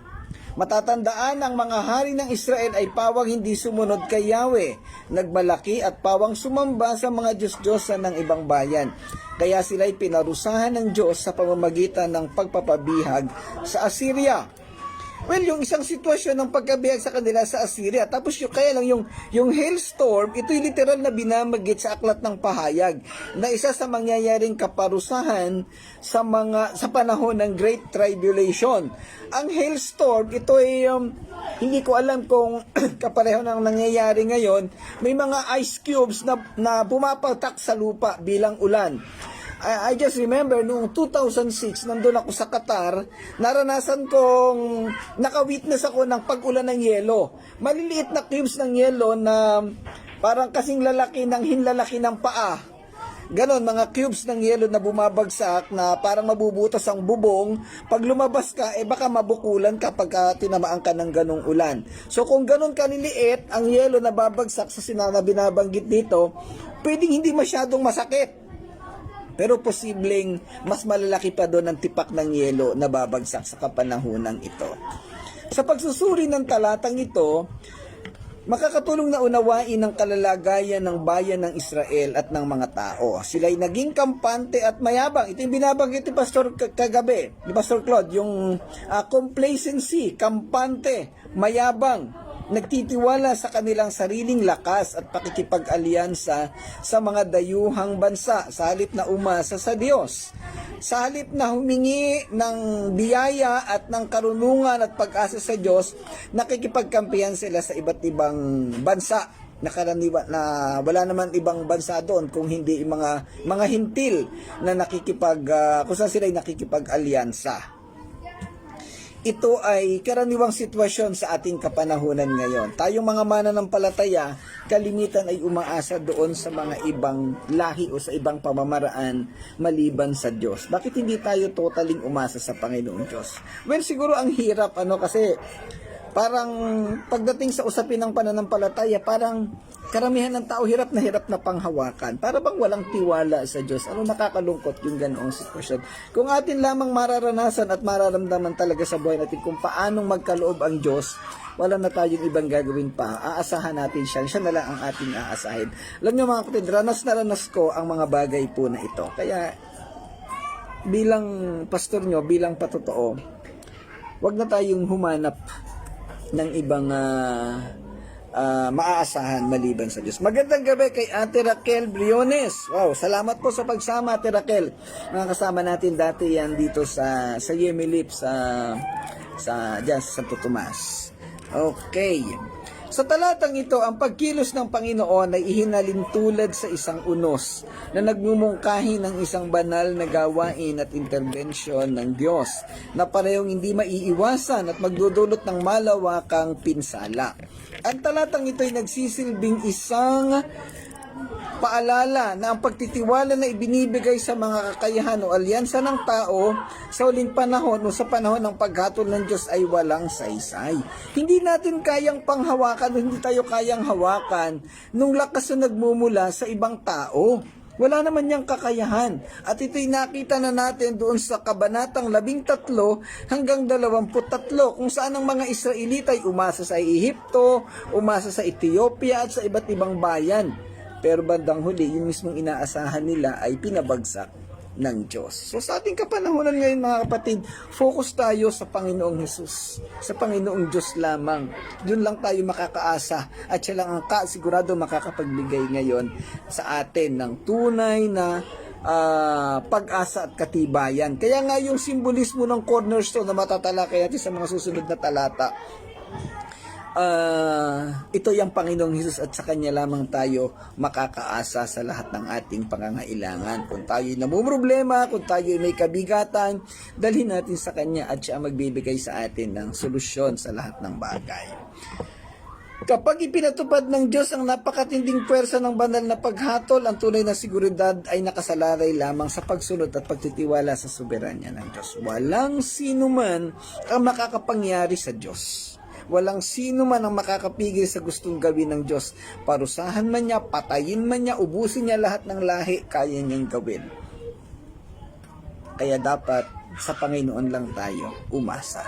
Matatandaan ang mga hari ng Israel ay pawang hindi sumunod kay Yahweh, nagmalaki at pawang sumamba sa mga Diyos-Diyosan ng ibang bayan. Kaya sila ay pinarusahan ng Diyos sa pamamagitan ng pagpapabihag sa Assyria. Well, yung isang sitwasyon ng pagkabihag sa kanila sa Assyria. Tapos kaya lang yung hailstorm, ito'y literal na binamagit sa aklat ng pahayag na isa sa mangyayaring kaparusahan sa panahon ng Great Tribulation. Ang hailstorm, ito'y hindi ko alam kung kapareho ng nangyayari ngayon. May mga ice cubes na pumapatak sa lupa bilang ulan. I just remember noong 2006, nandun ako sa Qatar, naranasan kong nakawitness ako ng pag-ulan ng yelo. Maliliit na cubes ng yelo na parang kasing lalaki ng hinlalaki ng paa. Ganon, mga cubes ng yelo na bumabagsak na parang mabubutas ang bubong. Pag lumabas ka, baka mabukulan kapag tinamaan ka ng ganong ulan. So kung ganon kaliliit, ang yelo na babagsak sa sinana binabanggit dito, pwedeng hindi masyadong masakit. Pero posibleng mas malalaki pa doon ang tipak ng yelo na babagsak sa kapanahunang ito. Sa pagsusuri ng talatang ito, makakatulong na unawain ang kalalagayan ng bayan ng Israel at ng mga tao. Sila'y naging kampante at mayabang. Ito yung binabanggit ni Pastor kagabi, ni Pastor Claude, yung complacency, kampante, mayabang, nagtitiwala sa kanilang sariling lakas at pakikipag-alyansa sa mga dayuhang bansa sa halip na umasa sa Diyos. Sa halip na humingi ng biyaya at ng karunungan at pag-asa sa Diyos, nakikipagkampihan sila sa iba't ibang bansa na karaniwan na wala naman ibang bansa doon kung hindi mga hintil na kung saan sila nakikipag-alyansa. Ito ay karaniwang sitwasyon sa ating kapanahunan ngayon. Tayong mga mananampalataya, kalimitan ay umaasa doon sa mga ibang lahi o sa ibang pamamaraan maliban sa Diyos. Bakit hindi tayo totaling umasa sa Panginoong Diyos? Well, siguro ang hirap, kasi parang pagdating sa usapin ng pananampalataya, parang karamihan ng tao hirap na panghawakan. Para bang walang tiwala sa Diyos. Nakakalungkot yung ganoong sitwasyon. Kung atin lamang mararanasan at mararamdaman talaga sa buhay natin kung paanong magkaloob ang Diyos, wala na tayong ibang gagawin pa. Aasahan natin siya. Siya na lang ang ating aasahin. Alam niyo mga kapatid, ranas na ranas ko ang mga bagay po na ito. Kaya bilang pastor nyo, bilang patotoo, wag na tayong humanap ng ibang maaasahan maliban sa Diyos. Magandang gabi kay Ate Raquel Briones. Wow, salamat po sa pagsama, Ate Raquel. Mga kasama natin dati yan dito sa Yemilip sa Santo Tomas. Okay. Sa talatang ito, ang pagkilos ng Panginoon ay ihinalin tulad sa isang unos na nagmumungkahi ng isang banal na gawain at intervensyon ng Diyos na parehong hindi maiiwasan at magdudulot ng malawakang pinsala. Ang talatang ito ay nagsisilbing isang paalala na ang pagtitiwala na ibinibigay sa mga kakayahan o alyansa ng tao sa huling panahon o sa panahon ng paghatol ng Diyos ay walang saysay. Hindi natin kayang panghawakan o hindi tayo kayang hawakan nung lakas na nagmumula sa ibang tao. Wala naman niyang kakayahan. At ito'y nakita na natin doon sa kabanatang 13 hanggang 23 kung saan ang mga Israelita ay umasa sa Ehipto, umasa sa Ethiopia at sa iba't ibang bayan. Pero bandang huli, yung mismong inaasahan nila ay pinabagsak ng Diyos. So sa ating kapanahonan ngayon mga kapatid, focus tayo sa Panginoong Hesus, sa Panginoong Diyos lamang. Doon lang tayo makakaasa at siya lang ang sigurado makakapagbigay ngayon sa atin ng tunay na pag-asa at katibayan. Kaya nga yung simbolismo ng cornerstone na matatalakay natin sa mga susunod na talata, ito yung Panginoong Hesus at sa Kanya lamang tayo makakaasa sa lahat ng ating pangangailangan. Kung tayo namumroblema, kung tayo may kabigatan, dalhin natin sa Kanya at siya magbibigay sa atin ng solusyon sa lahat ng bagay. Kapag ipinatupad ng Diyos ang napakatinding puwersa ng banal na paghatol, ang tunay na seguridad ay nakasalalay lamang sa pagsunod at pagtitiwala sa soberanya ng Diyos. Walang sino man ang makakapangyari sa Diyos. Walang sino man ang makakapigil sa gustong gawin ng Diyos. Parusahan man niya, patayin man niya, ubusin niya lahat ng lahi, kaya niyang gawin. Kaya dapat sa Panginoon lang tayo umasa.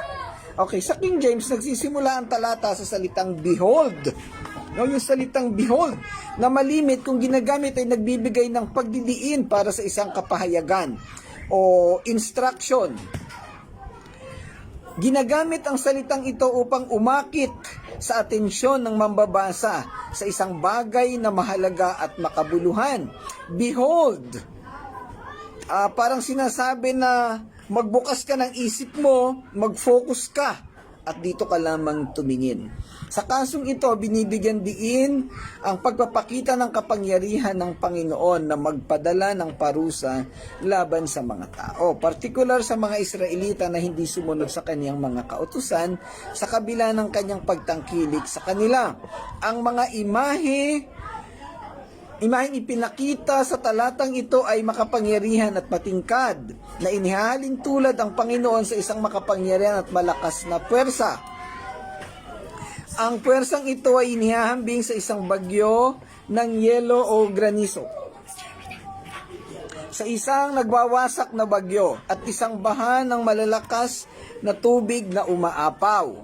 Okay, sa King James, nagsisimula ang talata sa salitang behold. Yung salitang behold, na malimit kung ginagamit ay nagbibigay ng pagdidiin para sa isang kapahayagan o instruction. Ginagamit ang salitang ito upang umakit sa atensyon ng mambabasa sa isang bagay na mahalaga at makabuluhan. Behold, parang sinasabi na magbukas ka ng isip mo, mag-focus ka, at dito ka lamang tumingin. Sa kasong ito, binibigyan diin ang pagpapakita ng kapangyarihan ng Panginoon na magpadala ng parusa laban sa mga tao. Partikular sa mga Israelita na hindi sumunod sa kaniyang mga kautusan sa kabila ng kanyang pagtangkilik sa kanila. Ang mga imaheng ipinakita sa talatang ito ay makapangyarihan at matingkad na inihahalin tulad ang Panginoon sa isang makapangyarihan at malakas na puwersa. Ang puwersang ito ay inihahambing sa isang bagyo ng yelo o granizo, sa isang nagwawasak na bagyo at isang baha ng malalakas na tubig na umaapaw.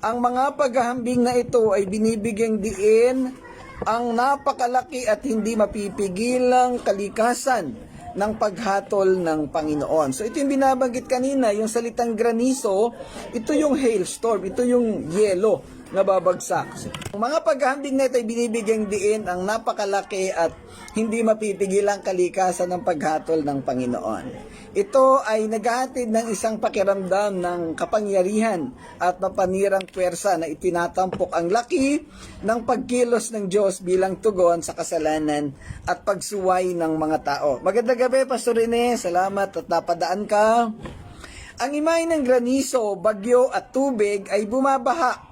Ang mga paghahambing na ito ay binibigyang diin ang napakalaki at hindi mapipigilang kalikasan ng paghatol ng Panginoon. So ito yung binabanggit kanina, yung salitang granizo, ito yung hailstorm, ito yung yelo na babagsak. Ang mga paghahambing na ito ay binibigyang diin ang napakalaki at hindi mapipigilang kalikasan ng paghatol ng Panginoon. Ito ay naghahatid ng isang pakiramdam ng kapangyarihan at mapanirang puwersa na itinatampok ang laki ng pagkilos ng Diyos bilang tugon sa kasalanan at pagsuway ng mga tao. Magandang gabi, Pastor Rene. Salamat at napadaan ka. Ang imahe ng granizo, bagyo at tubig ay bumabaha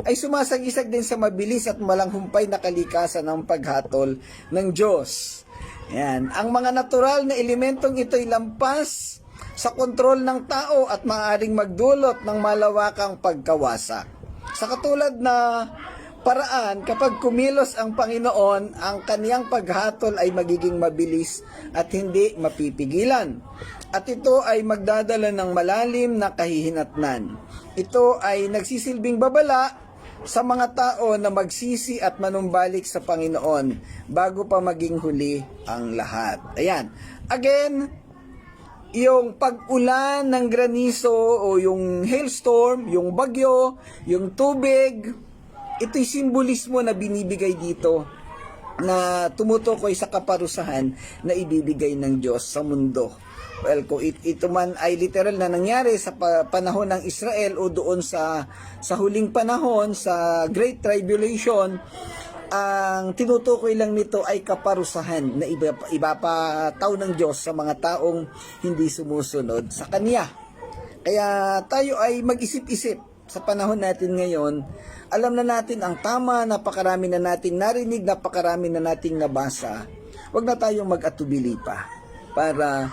ay sumasagisag din sa mabilis at malanghumpay na kalikasan ng paghatol ng Diyos. Yan. Ang mga natural na elementong ito ay lampas sa kontrol ng tao at maaaring magdulot ng malawakang pagkawasak. Sa katulad na paraan, kapag kumilos ang Panginoon, ang kaniyang paghatol ay magiging mabilis at hindi mapipigilan. At ito ay magdadala ng malalim na kahihinatnan. Ito ay nagsisilbing babala sa mga tao na magsisi at manumbalik sa Panginoon bago pa maging huli ang lahat. Ayan. Again, yung pag-ulan ng granizo o yung hailstorm, yung bagyo, yung tubig, ito'y simbolismo na binibigay dito na tumutukoy sa kaparusahan na ibibigay ng Diyos sa mundo. Well, kung ito man ay literal na nangyari sa panahon ng Israel o doon sa huling panahon, sa Great Tribulation, ang tinutukoy lang nito ay kaparusahan na ibapataw ng Diyos sa mga taong hindi sumusunod sa Kanya. Kaya tayo ay mag-isip-isip sa panahon natin ngayon. Alam na natin ang tama, napakarami na nating narinig, napakarami na nating nabasa. Huwag na tayong mag-atubili pa para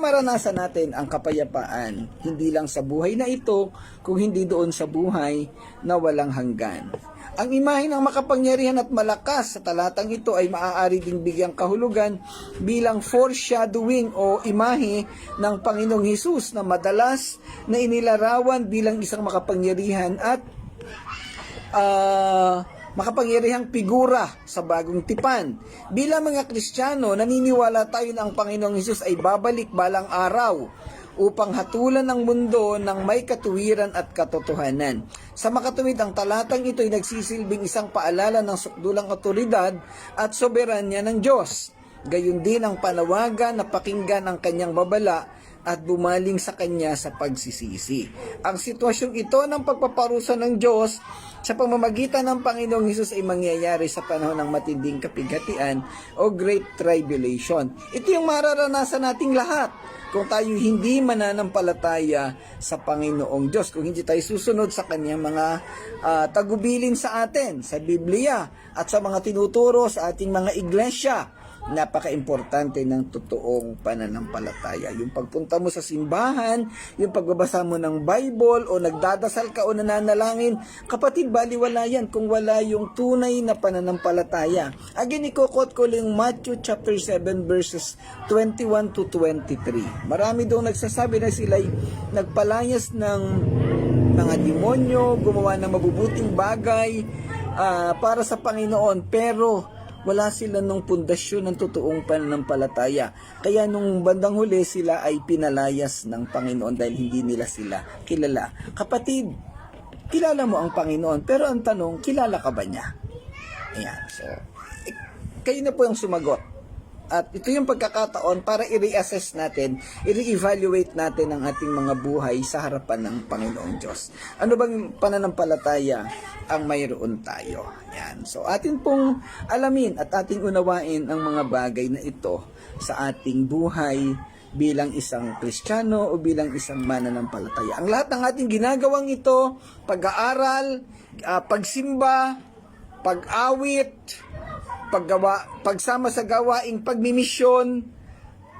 maranasan natin ang kapayapaan, hindi lang sa buhay na ito, kung hindi doon sa buhay na walang hanggan. Ang imahe ng makapangyarihan at malakas sa talatang ito ay maaari ding bigyang kahulugan bilang foreshadowing o imahe ng Panginoong Hesus na madalas na inilarawan bilang isang makapangyarihan at makapangyarihang figura sa bagong tipan. Bilang mga Kristiyano, naniniwala tayo na ang Panginoong Hesus ay babalik balang araw upang hatulan ang mundo ng may katuwiran at katotohanan. Sa makatuwid, ang talatang ito ay nagsisilbing isang paalala ng sukdulang otoridad at soberanya ng Diyos. Gayon din ang panawagan na pakinggan ang kanyang babala at bumaling sa kanya sa pagsisisi. Ang sitwasyong ito ng pagpaparusa ng Diyos sa pamamagitan ng Panginoong Hesus ay mangyayari sa panahon ng matinding kapighatian o Great Tribulation. Ito yung mararanasan nating lahat kung tayo hindi mananampalataya sa Panginoong Diyos, kung hindi tayo susunod sa kanyang mga tagubilin sa atin, sa Biblia at sa mga tinuturo sa ating mga iglesia. Napaka-importante ng totoong pananampalataya. Yung pagpunta mo sa simbahan, yung pagbabasa mo ng Bible o nagdadasal ka o nananalangin, kapatid, baliwala yan kung wala yung tunay na pananampalataya. Again, ikukot ko lang Matthew chapter 7 verses 21 to 23. Marami doon nagsasabi na sila'y nagpalayas ng mga demonyo, gumawa ng mabubuting bagay para sa Panginoon, pero wala sila ng pundasyon ng totoong pananampalataya. Kaya nung bandang huli sila ay pinalayas ng Panginoon dahil hindi nila sila kilala. Kapatid, kilala mo ang Panginoon, pero ang tanong, kilala ka ba niya? Ayan, so, kayo na po yung sumagot. At ito yung pagkakataon para i-reassess natin, i-re-evaluate natin ang ating mga buhay sa harapan ng Panginoong Diyos. Ano bang pananampalataya ang mayroon tayo? Yan. So atin pong alamin at ating unawain ang mga bagay na ito sa ating buhay bilang isang Kristiyano o bilang isang mananampalataya. Ang lahat ng ating ginagawang ito, pag-aaral, pagsimba, pag-awit, pagsama sa gawaing pagmimisyon,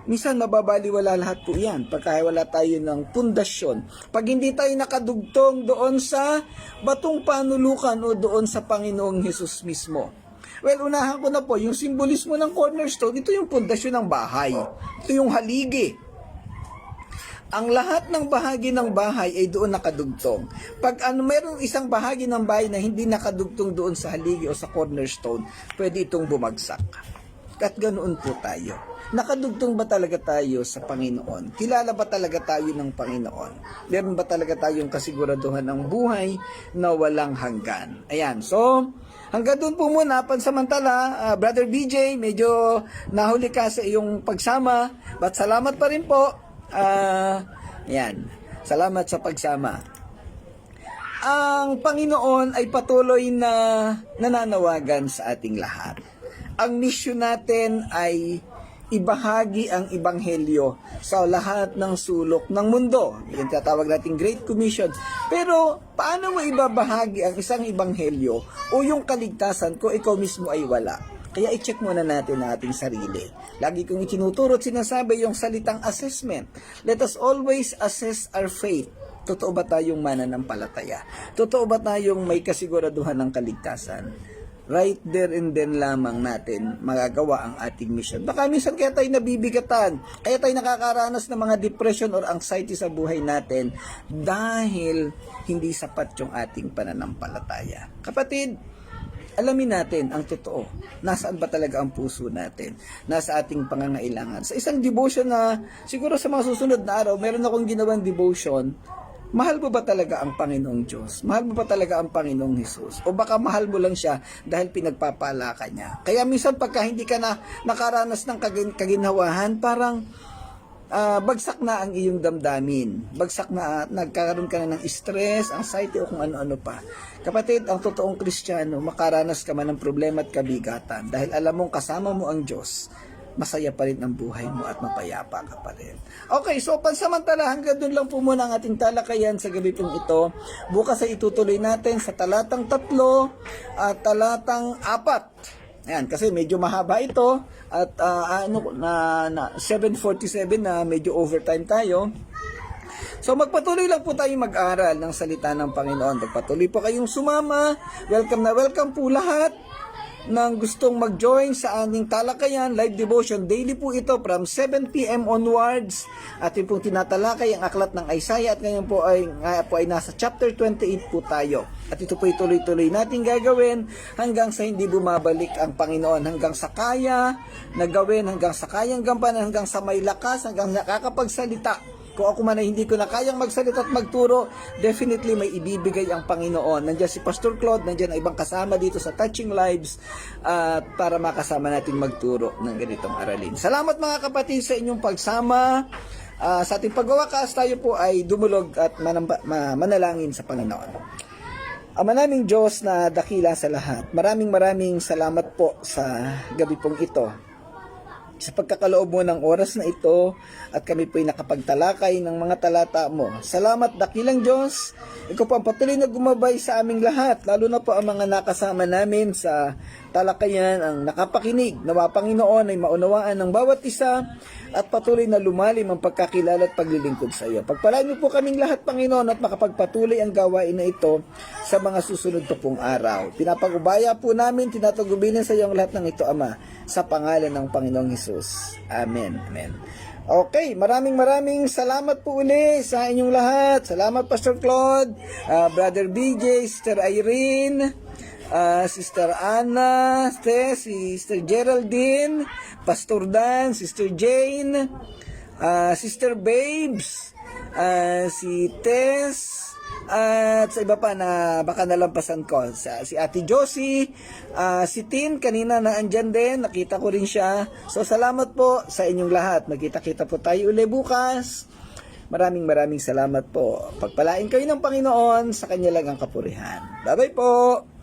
minsan mababaliwala lahat po yan pagka wala tayo ng pundasyon. Pag hindi tayo nakadugtong doon sa batong panulukan o doon sa Panginoong Hesus mismo. Well, unahan ko na po, yung simbolismo ng cornerstone, ito yung pundasyon ng bahay. Ito yung haligi. Ang lahat ng bahagi ng bahay ay doon nakadugtong. Pag mayroong isang bahagi ng bahay na hindi nakadugtong doon sa haligi o sa cornerstone, pwede itong bumagsak. At ganoon po tayo. Nakadugtong ba talaga tayo sa Panginoon? Kilala ba talaga tayo ng Panginoon? Meron ba talaga tayong kasiguraduhan ng buhay na walang hanggan? Ayan, so hanggang doon po muna, pansamantala, Brother BJ, medyo nahuli ka sa iyong pagsama, but salamat pa rin po. Yan. Salamat sa pagsama. Ang Panginoon ay patuloy na nananawagan sa ating lahat. Ang misyon natin ay ibahagi ang Ebanghelyo sa lahat ng sulok ng mundo. Yung tatawag nating Great Commission. Pero, paano mo ibabahagi ang isang Ebanghelyo o yung kaligtasan kung ikaw mismo ay wala? Kaya i-check muna natin ang ating sarili. Lagi kong itinuturo at sinasabi yung salitang assessment. Let us always assess our faith. Totoo ba tayong mananampalataya? Totoo ba tayong may kasiguraduhan ng kaligtasan? Right there and then lamang natin magagawa ang ating mission. Baka minsan kaya tayo nabibigatan, kaya tayo nakakaranas ng mga depression or anxiety sa buhay natin dahil hindi sapat yung ating pananampalataya. Kapatid, alamin natin ang totoo. Nasaan ba talaga ang puso natin? Nasa ating pangangailangan. Sa isang devotion na, siguro sa mga susunod na araw, meron akong ginawang devotion, mahal mo ba talaga ang Panginoong Diyos? Mahal mo ba talaga ang Panginoong Hesus? O baka mahal mo lang siya dahil pinagpapala ka niya? Kaya minsan pagka hindi ka na nakaranas ng kaginhawahan, parang bagsak na ang iyong damdamin. Bagsak na, nagkakaroon ka na ng stress, anxiety o kung ano-ano pa. Kapatid, ang totoong Kristiyano, makaranas ka man ng problema at kabigatan dahil alam mong kasama mo ang Diyos, masaya pa rin ang buhay mo at mapayapa ka pa rin. Okay, so pansamantala, hanggang doon lang po muna ang ating talakayan sa gabi pong ito. Bukas ay itutuloy natin sa talatang 3 at talatang 4. Ayan, kasi medyo mahaba ito at 7:47 na medyo overtime tayo. So magpatuloy lang po tayong mag-aral ng salita ng Panginoon. Magpatuloy po kayong sumama. Welcome na welcome po lahat ng gustong mag-join sa aming talakayan, live devotion. Daily po ito from 7 p.m. onwards. At yung pong tinatalakay ang aklat ng Isaiah at ngayon po ay nasa chapter 28 po tayo. At ito po tuloy-tuloy natin gagawin hanggang sa hindi bumabalik ang Panginoon. Hanggang sa kaya na gawin, hanggang sa kayang gampanan, hanggang sa may lakas, hanggang nakakapagsalita. Kung ako man ay hindi ko na kayang magsalita at magturo, definitely may ibibigay ang Panginoon. Nandiyan si Pastor Claude, nandiyan ang ibang kasama dito sa Touching Lives para makasama natin magturo ng ganitong aralin. Salamat mga kapatid sa inyong pagsama. Sa ating pagwawakas, tayo po ay dumulog at manalangin sa Panginoon. Ama naming Diyos na dakila sa lahat, maraming salamat po sa gabi pong ito. Sa pagkakaloob mo ng oras na ito at kami po'y nakapagtalakay ng mga talata mo. Salamat dakilang Diyos. Ikaw po ang patuloy na gumabay sa aming lahat, lalo na po ang mga nakasama namin sa talakayan, ang nakapakinig. Nawa Panginoon ay maunawaan ng bawat isa at patuloy na lumalim ang pagkakilala at paglilingkod sa iyo. Pagpalain mo po kaming lahat, Panginoon, at makapagpatuloy ang gawain na ito sa mga susunod pa pong araw. Pinapagubaya po namin, tinatagubilin sa iyo ang lahat ng ito, Ama, sa pangalan ng Panginoong Hesus. Amen. Amen. Okay, maraming salamat po uli sa inyong lahat. Salamat Pastor Claude, Brother BJ, Sister Irene, Sister Anna, Sister Geraldine, Pastor Dan, Sister Jane, Sister Babes, si Tess, at sa iba pa na baka nalampasan ko. Si Ate Josie, si Tin, kanina na andyan din, nakita ko rin siya. So salamat po sa inyong lahat. Magkita-kita po tayo uli bukas. Maraming salamat po. Pagpalain kayo ng Panginoon, sa Kanya lang ang kapurihan. Bye-bye po!